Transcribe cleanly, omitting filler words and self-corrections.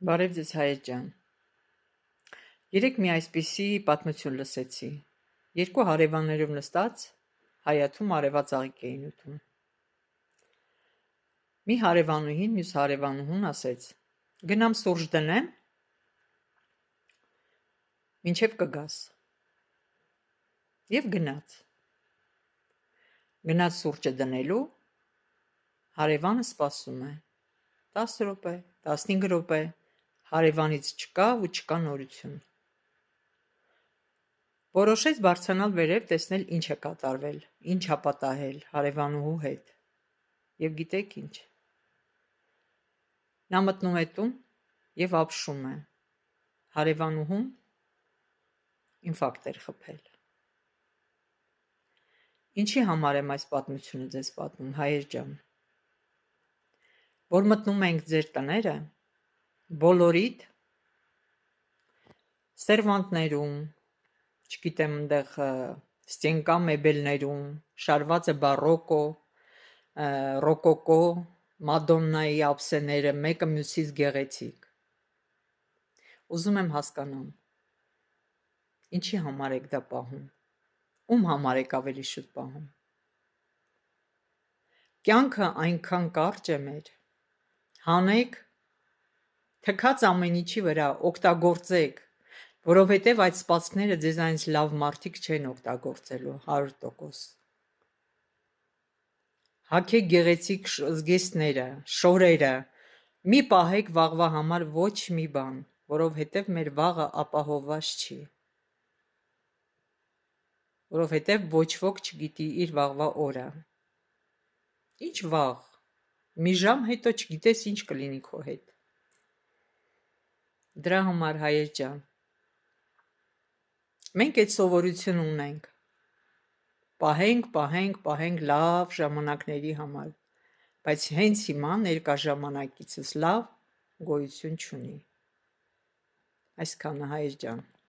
Բարև ձեզ հայեր ջան։ Երեկ մի այսպիսի պատմություն լսեցի։ Երկու հարևաններով նստած հայաթում արևածաղիկ էին ուտում։ Մի հարևանուհին մյուս հարևանուհուն ասեց. «Գնամ սուրճ դնեմ, մինչև կգաս»։ Եվ գնաց։ Գնաց սուրճը դնելու, հարևանը սպասում է։ 10 րոպե, 15 րոպե, հարևանից չկա ու չկա նորություն։ Որոշեց բարձրանալ վերև, տեսնել ինչ է կատարվել, ինչ ա պատահել հարևանուհու հետ։ Եվ գիտեք ինչ։ Նա մտնում է տուն եւ ապշում է։ Հարևանուհուն ինֆարկտ էր խփել։ Ինչի համար եմ այս պատմությունը ձեզ պատմում, հայեր ջան։ Որ մտնում ենք ձեր տները, բոլորիդ սերվանտներում, չգիտեմ, այնտեղ ստենկա մեբելներում շարված է բարոկո, ռոկոկո, մադոննայի ափսեները մեկը մյուսից գեղեցիկ։ Ուզում եմ հասկանամ, ինչի համար եք դա պահում, ում համար եք ավելի շուտ պահում։ Կյանքը այնքան կարճ է մեր, հանեք, թքած ամեն ինչի վրա օգտագործեք, որովհետև այդ սպասքները ձեզանից լավ մարդիկ չեն օգտագործելու 100%։ Հագեք գեղեցիկ զգեստները, շորերը, մի պահեք վաղվա համար ոչ մի բան, որովհետև մեր վաղը ապահովված չի։ Որովհետև ոչ ոք չգիտի իր վաղվա օրը։ Ինչ վաղ, մի ժամ հետո չգիտես ինչ կլինի քո հետ։ Դրա համար հայեր ջան, մենք այդ սովորությունը ունենք։ Պահենք լավ ժամանակների համար, բայց հենց հիմա ներկա ժամանակիցս լավ գոյություն չունի։ Այսքանը հայեր ջան։